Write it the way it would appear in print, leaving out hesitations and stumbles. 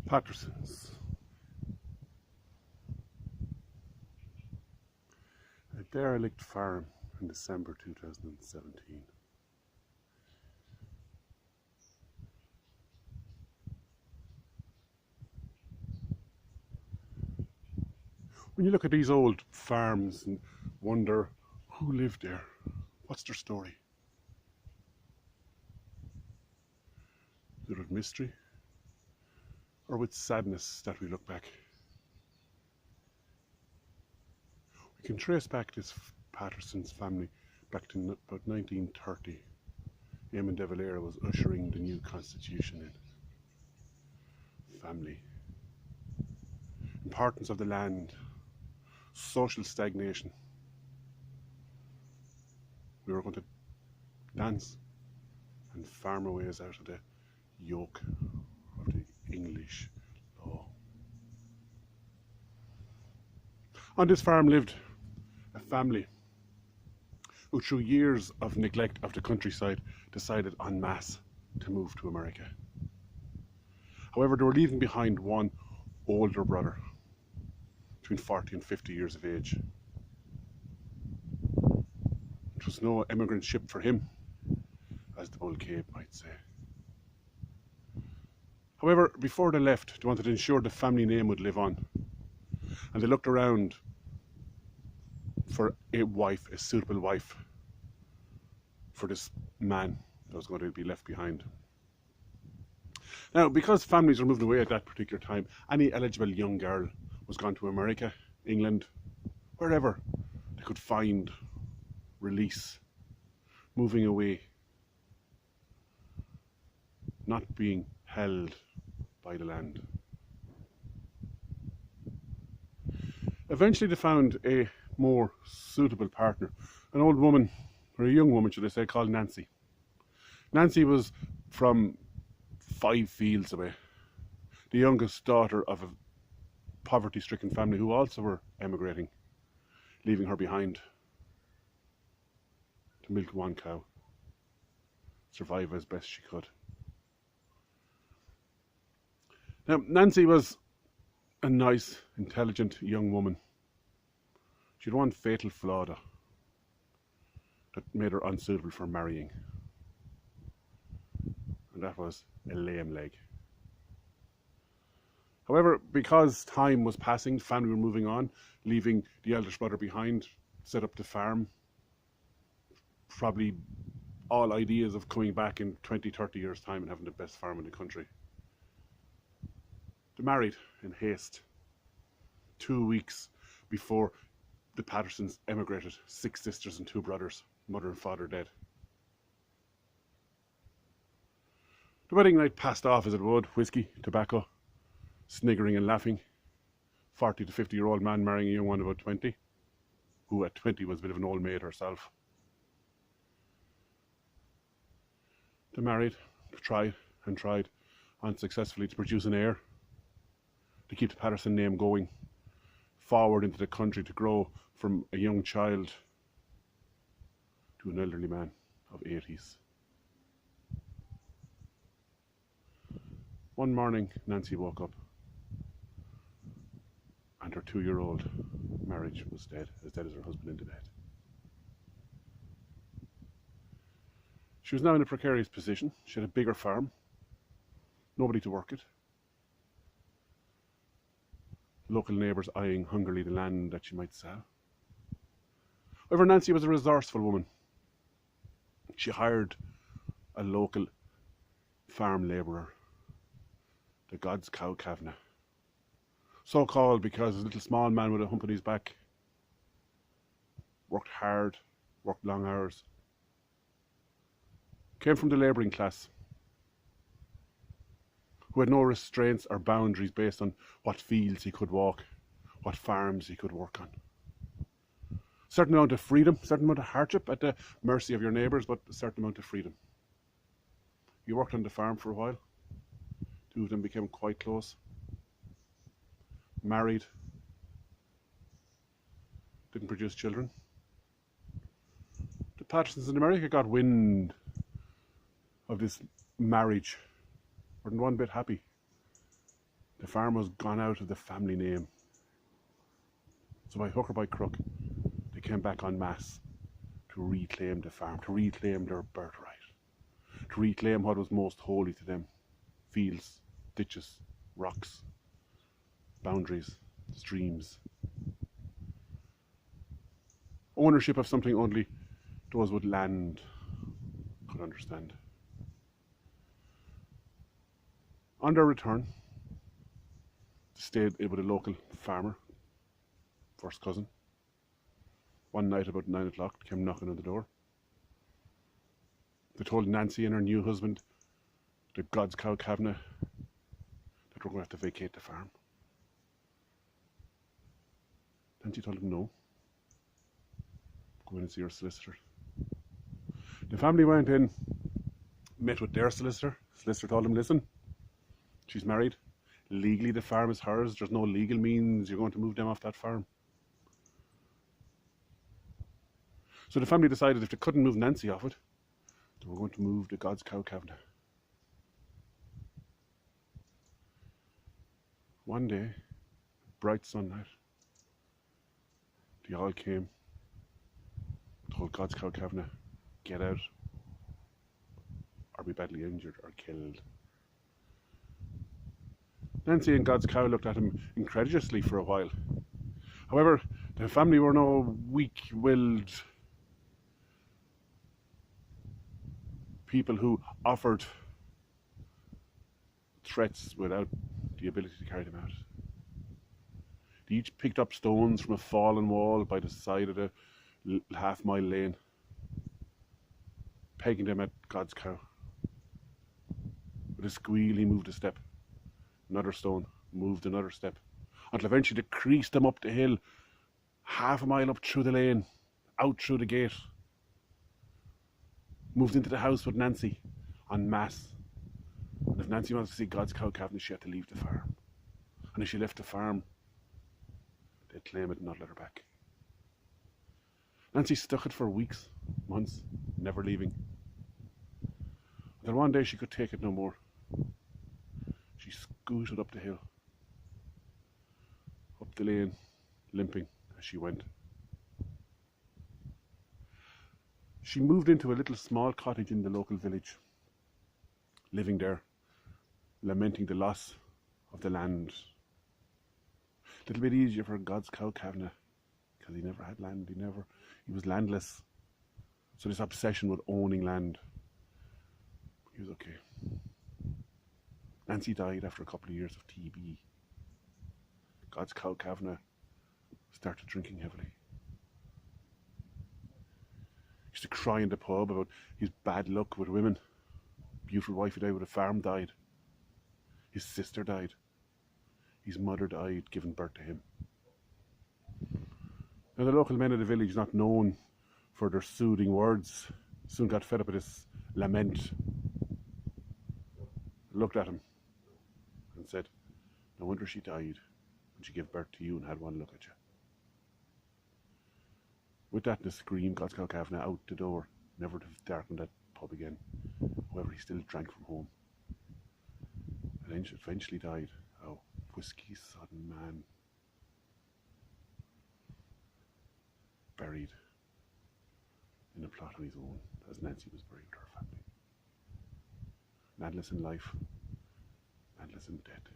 Patterson's. A derelict farm in December 2017. When you look at these old farms and wonder who lived there, what's their story? Is it with mystery or with sadness that we look back? We can trace back this Patterson's family back to about 1930. Eamon de Valera was ushering the new constitution in. Family, importance of the land, social stagnation. We were going to dance and farm our ways out of the yoke of the English law. On this farm lived a family who, through years of neglect of the countryside, decided en masse to move to America. However, they were leaving behind one older brother, between 40 and 50 years of age. It was no emigrant ship for him, as the Bull Cape might say. However, before they left, they wanted to ensure the family name would live on, and they looked around for a wife, a suitable wife for this man that was going to be left behind. Now, because families were moving away at that particular time, any eligible young girl was gone to America, England, wherever they could find release, moving away, not being held by the land. Eventually they found a more suitable partner, an old woman, or a young woman should I say, called Nancy. Nancy was from 5 fields away, the youngest daughter of a poverty-stricken family who also were emigrating, leaving her behind to milk one cow, survive as best she could. Now, Nancy was a nice, intelligent young woman. She had one fatal flaw that made her unsuitable for marrying, and that was a lame leg. However, because time was passing, the family were moving on, leaving the eldest brother behind, set up the farm. Probably all ideas of coming back in 20, 30 years' time and having the best farm in the country. They married in haste, 2 weeks before the Pattersons emigrated, 6 sisters and 2 brothers, mother and father dead. The wedding night passed off as it would, whiskey, tobacco, sniggering and laughing. 40 to 50-year-old man marrying a young one about 20, who at 20 was a bit of an old maid herself. They married, tried and tried unsuccessfully to produce an heir, to keep the Patterson name going forward into the country, to grow from a young child to an elderly man of 80s. One morning, Nancy woke up and her 2-year-old marriage was dead as her husband into bed. She was now in a precarious position. She had a bigger farm, nobody to work it. Local neighbours eyeing hungrily the land that she might sell. However, Nancy was a resourceful woman. She hired a local farm labourer, the God's Cow Kavanagh. So called because a little small man with a hump on his back worked hard, worked long hours, came from the labouring class, who had no restraints or boundaries based on what fields he could walk, what farms he could work on. Certain amount of freedom, certain amount of hardship at the mercy of your neighbours, but a certain amount of freedom. He worked on the farm for a while. 2 of them became quite close. Married. Didn't produce children. The Pattersons in America got wind of this marriage. Weren't one bit happy. The farm was gone out of the family name. So by hook or by crook, they came back en masse to reclaim the farm, to reclaim their birthright, to reclaim what was most holy to them: fields, ditches, rocks, boundaries, streams. Ownership of something only those with land could understand. On their return, they stayed with a local farmer, first cousin. One night about 9 o'clock, they came knocking on the door. They told Nancy and her new husband, the God's Cow Kavanagh, that we're going to have to vacate the farm. Nancy told them no. Go in and see your solicitor. The family went in, met with their solicitor. The solicitor told them, listen, she's married. Legally the farm is hers. There's no legal means you're going to move them off that farm. So the family decided if they couldn't move Nancy off it, they were going to move the God's Cow Kavanagh. One day, bright sunlight, they all came, told God's Cow Kavanagh, get out, or be badly injured or killed. Nancy and God's Cow looked at him incredulously for a while. However, the family were no weak-willed people who offered threats without the ability to carry them out. They each picked up stones from a fallen wall by the side of the half-mile lane, pegging them at God's Cow. With a squeal, he moved a step. Another stone, moved another step, until eventually they creased them up the hill, half a mile up through the lane, out through the gate. Moved into the house with Nancy, en masse. And if Nancy wanted to see God's Cow Kavanagh, she had to leave the farm. And if she left the farm, they'd claim it and not let her back. Nancy stuck it for weeks, months, never leaving. Until one day she could take it no more. She scooted up the hill, up the lane, limping as she went. She moved into a little small cottage in the local village, living there, lamenting the loss of the land. A little bit easier for God's Cow Kavanagh, because he never had land, he was landless. So this obsession with owning land, he was okay. Nancy died after a couple of years of TB. God's Cow Kavanagh started drinking heavily. He used to cry in the pub about his bad luck with women. Beautiful wife who died with a farm died. His sister died. His mother died giving birth to him. Now the local men of the village, not known for their soothing words, soon got fed up with this lament. Looked at him and said, no wonder she died when she gave birth to you and had one look at you. With that and a scream, God's Cow Kavanagh out the door, never to darken that pub again. However, he still drank from home. And eventually died, a whiskey-sodden man, buried in a plot on his own, as Nancy was buried with her family. Landless in life, landless in death.